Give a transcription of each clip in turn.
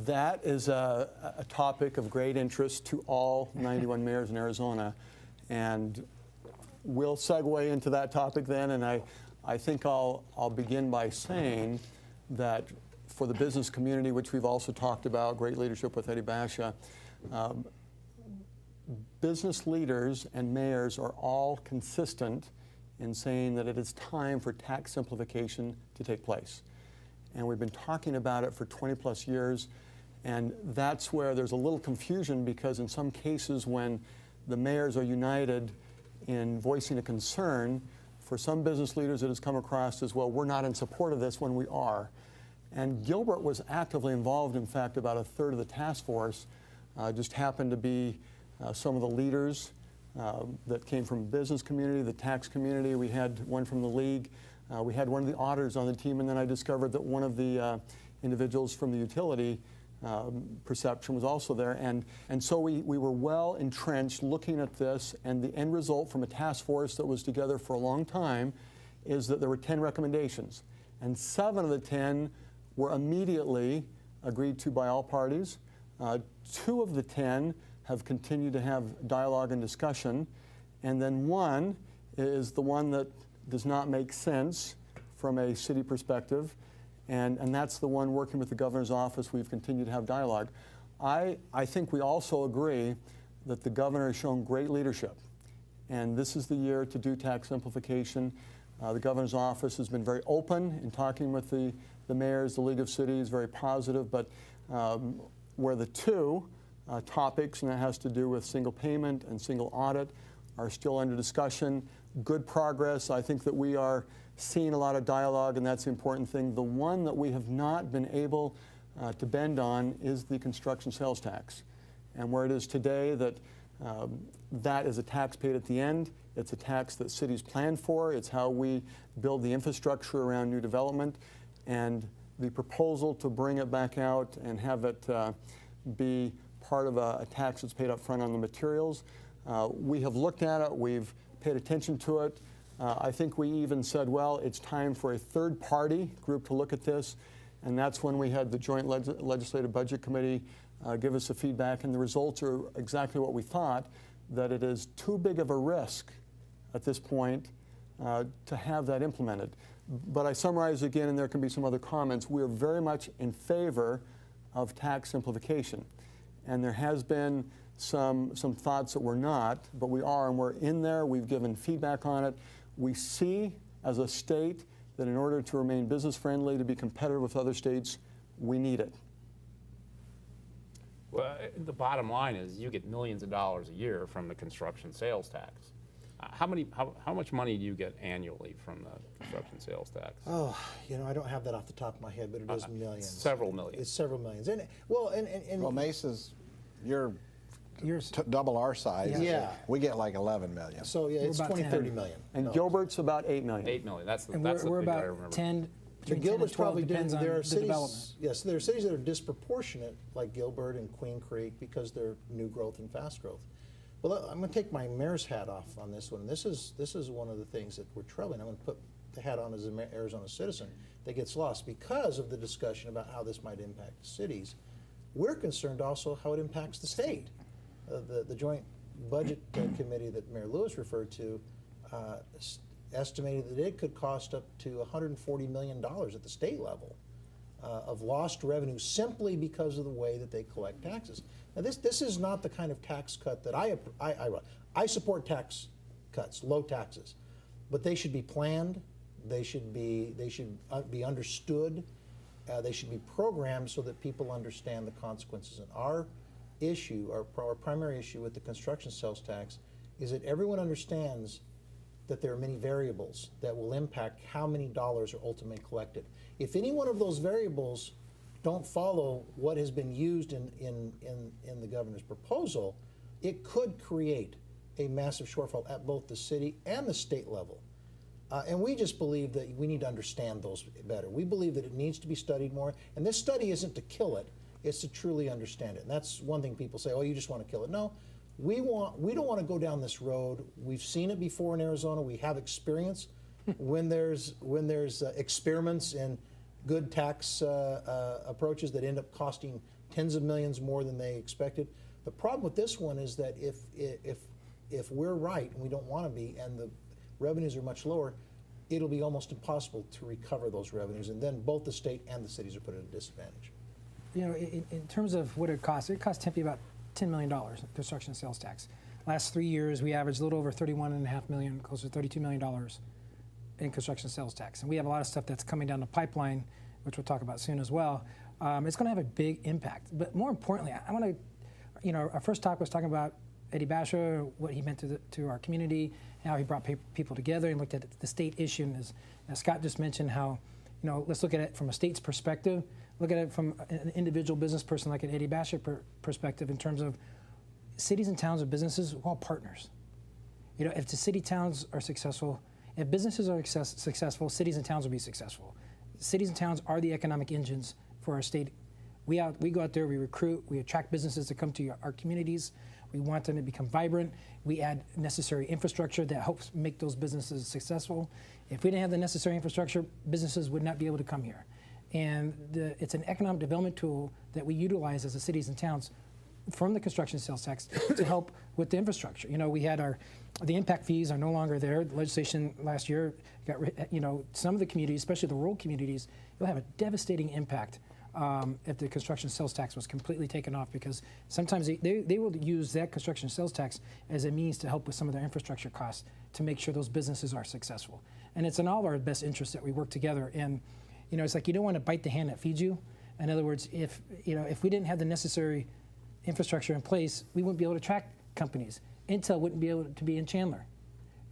That is a topic of great interest to all 91 mayors in Arizona, and we'll segue into that topic then. And I think I'll begin by saying that for the business community, which we've also talked about, great leadership with Eddie Basha, business leaders and mayors are all consistent in saying that it is time for tax simplification to take place. And we've been talking about it for 20 plus years, and that's where there's a little confusion, because in some cases when the mayors are united in voicing a concern, for some business leaders it has come across as, well, we're not in support of this when we are. And Gilbert was actively involved. In fact, about a third of the task force just happened to be some of the leaders that came from the business community, the tax community. We had one from the league. We had one of the auditors on the team, and then I discovered that one of the individuals from the utility perception was also there. And so we were well entrenched looking at this, and the end result from a task force that was together for a long time is that there were 10 recommendations. And 7 of the 10 were immediately agreed to by all parties. 2 of the 10 have continued to have dialogue and discussion. And then 1 is the one that does not make sense from a city perspective. And that's the one working with the governor's office. We've continued to have dialogue. I think we also agree that the governor has shown great leadership. And this is the year to do tax simplification. The governor's office has been very open in talking with the mayors, the League of Cities, very positive. But where the 2 topics, and that has to do with single payment and single audit, are still under discussion. Good progress. I think that we are seeing a lot of dialogue, and that's the important thing. The one that we have not been able to bend on is the construction sales tax. And where it is today that that is a tax paid at the end. It's a tax that cities plan for. It's how we build the infrastructure around new development. And the proposal to bring it back out and have it be part of a tax that's paid up front on the materials, we have looked at it. We've paid attention to it. I think we even said, well, it's time for a third-party group to look at this, and that's when we had the Joint Legislative Budget Committee give us the feedback, and the results are exactly what we thought, that it is too big of a risk at this point to have that implemented. But I summarize again, and there can be some other comments. We are very much in favor of tax simplification, and there has been some thoughts that we're not, but we are, and we're in there. We've given feedback on it. We see as a state that in order to remain business friendly, to be competitive with other states, we need it. Well, the bottom line is you get millions of dollars a year from the construction sales tax. How much money do you get annually from the construction sales tax? Oh, you know, I don't have that off the top of my head, but it is millions. Several millions. It's several millions. And well, Mesa's, you're double our size. Yeah. We get like 11 million. So yeah, it's 20, 30 million. And Gilbert's about 8 million. 8 million. That's the And that's we're the figure I about remember. 10. So Gilbert's probably depends doing, on there are the cities, development. yes, there are cities that are disproportionate, like Gilbert and Queen Creek, because they're new growth and fast growth. Well, I'm going to take my mayor's hat off on this one. This is one of the things that we're troubling. I'm going to put the hat on as an Arizona citizen that gets lost because of the discussion about how this might impact the cities. We're concerned also how it impacts the state. The Joint Budget Committee that Mayor Lewis referred to estimated that it could cost up to $140 million at the state level of lost revenue simply because of the way that they collect taxes. Now this is not the kind of tax cut that I support tax cuts, low taxes, but they should be planned, they should be understood, they should be programmed so that people understand the consequences. And our issue, our primary issue with the construction sales tax is that everyone understands that there are many variables that will impact how many dollars are ultimately collected. If any one of those variables don't follow what has been used in the governor's proposal, it could create a massive shortfall at both the city and the state level. And we just believe that we need to understand those better. We believe that it needs to be studied more, and this study isn't to kill it, it's to truly understand it. And that's one thing people say, oh, you just want to kill it. No, we don't want to go down this road. We've seen it before in Arizona. We have experience when there's experiments in good tax approaches that end up costing tens of millions more than they expected. The problem with this one is that if we're right, and we don't want to be, and the revenues are much lower, it'll be almost impossible to recover those revenues, and then both the state and the cities are put at a disadvantage. You know, in terms of what it cost Tempe about $10 million in construction sales tax. Last 3 years, we averaged a little over $31.5 million, close to $32 million in construction sales tax. And we have a lot of stuff that's coming down the pipeline, which we'll talk about soon as well. It's going to have a big impact. But more importantly, I want to, you know, our first talk was talking about Eddie Basher, what he meant to our community, how he brought people together and looked at the state issue. And as Scott just mentioned, how, you know, let's look at it from a state's perspective, look at it from an individual business person like an Eddie Basher perspective in terms of cities and towns and businesses, we're all partners. You know, if the city towns are successful, if businesses are successful, cities and towns will be successful. Cities and towns are the economic engines for our state. We go out there, we recruit, we attract businesses to come to our communities. We want them to become vibrant. We add necessary infrastructure that helps make those businesses successful. If we didn't have the necessary infrastructure, businesses would not be able to come here. And it's an economic development tool that we utilize as the cities and towns from the construction sales tax to help with the infrastructure. You know, we had the impact fees are no longer there. The legislation last year got, you know, some of the communities, especially the rural communities, will have a devastating impact if the construction sales tax was completely taken off, because sometimes they will use that construction sales tax as a means to help with some of their infrastructure costs to make sure those businesses are successful. And it's in all of our best interests that we work together. And, you know, it's like you don't want to bite the hand that feeds you. In other words, if we didn't have the necessary infrastructure in place, we wouldn't be able to attract companies. Intel wouldn't be able to be in Chandler.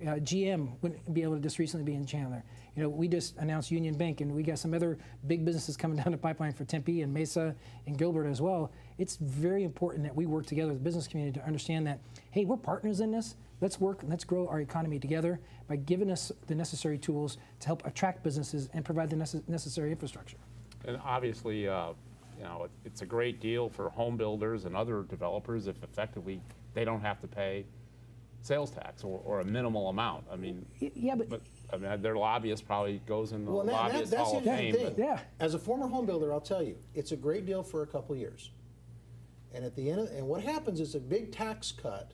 GM wouldn't be able to just recently be in Chandler. You know, we just announced Union Bank, and we got some other big businesses coming down the pipeline for Tempe and Mesa and Gilbert as well. It's very important that we work together with the business community to understand that, hey, we're partners in this. Let's work and let's grow our economy together by giving us the necessary tools to help attract businesses and provide the necessary infrastructure. And obviously, you know, it's a great deal for home builders and other developers if effectively they don't have to pay sales tax or a minimal amount. I mean, yeah, but I mean, their lobbyist probably goes in the Well, lobbyist that's hall the of fame. thing. but- Yeah. As a former home builder, I'll tell you, it's a great deal for a couple of years. And at the end, and what happens is a big tax cut.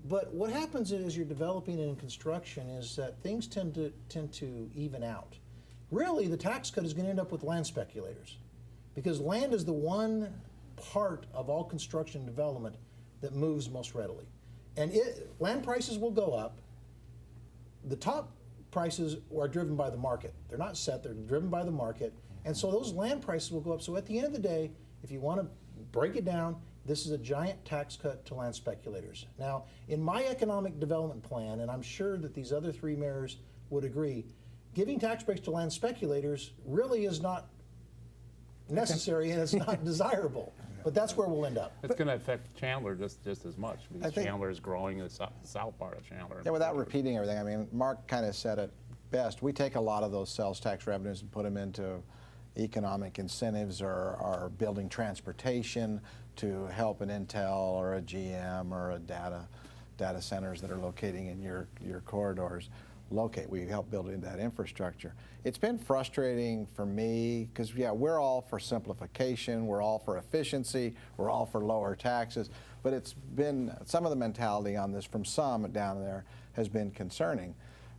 But what happens is you're developing in construction is that things tend to even out. Really, the tax cut is going to end up with land speculators, because land is the one part of all construction development that moves most readily. And land prices will go up. The top prices are driven by the market. They're not set, they're driven by the market. And so those land prices will go up. So at the end of the day, if you want to break it down, this is a giant tax cut to land speculators. Now, in my economic development plan, and I'm sure that these other three mayors would agree, giving tax breaks to land speculators really is not necessary and it's not desirable. But that's where we'll end up. It's going to affect Chandler just as much, because think- Chandler is growing, the south part of Chandler. Yeah, without repeating everything, I mean, Mark kind of said it best. We take a lot of those sales tax revenues and put them into economic incentives or building transportation to help an Intel or a GM or a data centers that are locating in your corridors. We help build into that infrastructure. It's been frustrating for me because, yeah, we're all for simplification, we're all for efficiency, we're all for lower taxes, but it's been, some of the mentality on this from some down there has been concerning.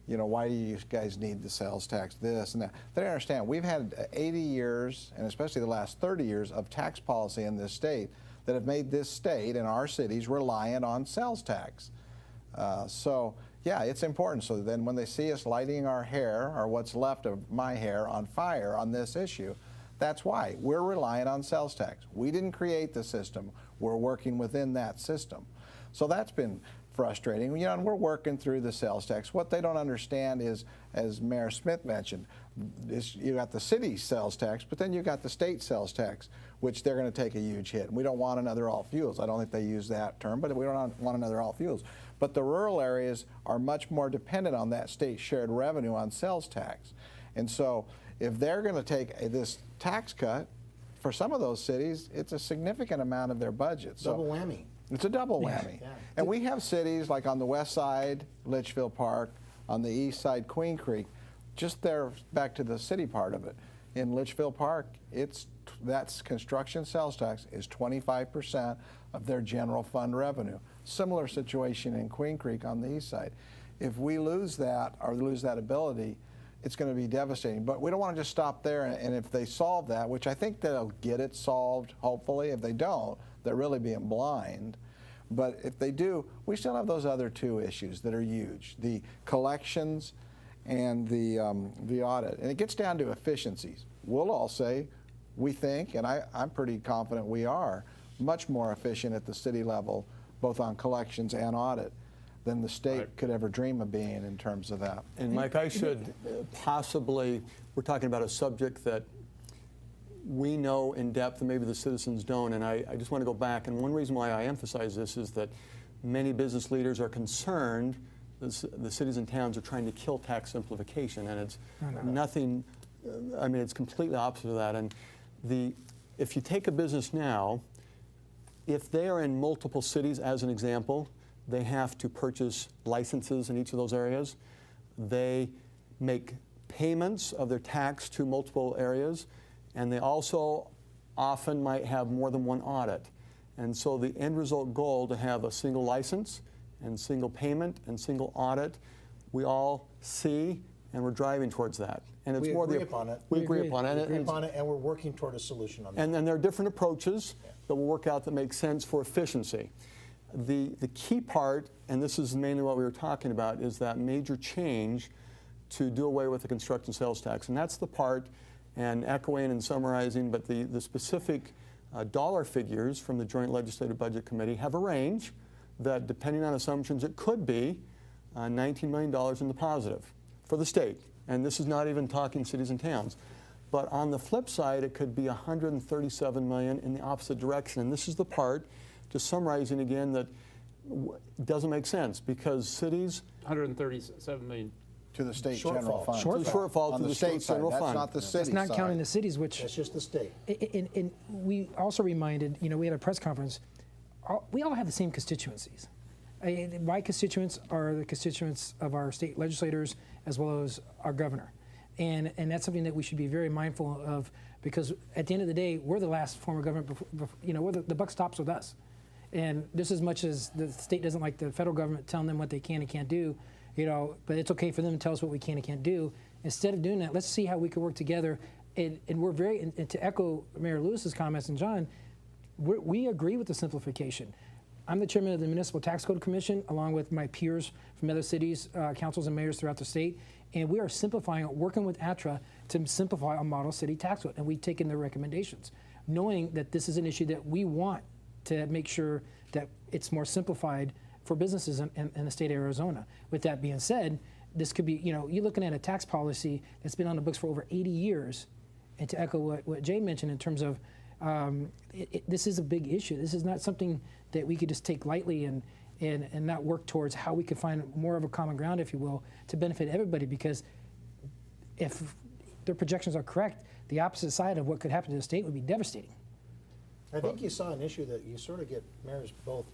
You know, why do you guys need the sales tax, this and that? They don't understand. We've had 80 years, and especially the last 30 years, of tax policy in this state that have made this state and our cities reliant on sales tax. So, yeah, it's important. So then when they see us lighting our hair, or what's left of my hair, on fire on this issue, that's why. We're reliant on sales tax. We didn't create the system. We're working within that system. So that's been frustrating. You know, and we're working through the sales tax. What they don't understand is, as Mayor Smith mentioned, you got the city sales tax, but then you got the state sales tax, which they're going to take a huge hit. And we don't want another all fuels. I don't think they use that term, but we don't want another all fuels. But the rural areas are much more dependent on that state shared revenue on sales tax. And so if they're going to take this tax cut, for some of those cities, it's a significant amount of their budget. So Double whammy. it's a double whammy. Yeah. And we have cities like on the west side, Litchfield Park, on the east side, Queen Creek, just there back to the city part of it. in Litchfield Park, that's construction sales tax is 25% of their general fund revenue. Similar situation in Queen Creek on the east side. If we lose that or lose that ability, it's going to be devastating. But we don't want to just stop there. And if they solve that, which I think they'll get it solved, hopefully. If they don't, they're really being blind. But if they do, we still have those other two issues that are huge: the collections and the audit. And it gets down to efficiencies. We'll all say, we think, and I'm pretty confident we are, much more efficient at the city level, both on collections and audit, than the state could ever dream of being in terms of that. And Mike, I should possibly, we're talking about a subject that we know in depth and maybe the citizens don't, and I just want to go back, and one reason why I emphasize this is that many business leaders are concerned the cities and towns are trying to kill tax simplification, and it's nothing, I mean, it's completely opposite of that. And if you take a business now, if they are in multiple cities, as an example, they have to purchase licenses in each of those areas. They make payments of their tax to multiple areas, and they also often might have more than one audit. And so the end result goal to have a single license and single payment and single audit, we all see, and we're driving towards that. And it's We more agree the, upon it. We agree upon it. We agree upon it, and we're working toward a solution on that. And then there are different approaches that will work out that make sense for efficiency. The key part, and this is mainly what we were talking about, is that major change to do away with the construction sales tax. And that's the part, and echoing and summarizing, but the specific dollar figures from the Joint Legislative Budget Committee have a range that, depending on assumptions, it could be $19 million in the positive for the state. And this is not even talking cities and towns. But on the flip side, it could be $137 million in the opposite direction. And this is the part, just summarizing again, that doesn't make sense, because cities 137 million. To the state Shortfall. general fund. Shortfall On to the state state side, general that's fund. not the city That's not side. counting the cities, which That's just the state. and we also reminded, we had a press conference, we all have the same constituencies. My constituents are the constituents of our state legislators as well as our governor. And that's something that we should be very mindful of, because at the end of the day, we're the last form of government, the buck stops with us. And just as much as the state doesn't like the federal government telling them what they can and can't do, but it's okay for them to tell us what we can and can't do. Instead of doing that, let's see how we can work together. And we're and to echo Mayor Lewis's comments and John, we agree with the simplification. I'm the chairman of the Municipal Tax Code Commission, along with my peers from other cities, councils and mayors throughout the state. And we are simplifying, working with ATRA to simplify a model city tax code. And we've taken their recommendations, knowing that this is an issue that we want to make sure that it's more simplified for businesses in the state of Arizona. With that being said, this could be, you're looking at a tax policy that's been on the books for over 80 years. And to echo what Jay mentioned in terms of, this is a big issue. This is not something that we could just take lightly and not work towards how we could find more of a common ground, if you will, to benefit everybody. Because if their projections are correct, the opposite side of what could happen to the state would be devastating. I think you saw an issue that you sort of get mayors both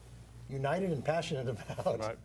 united and passionate about. Right.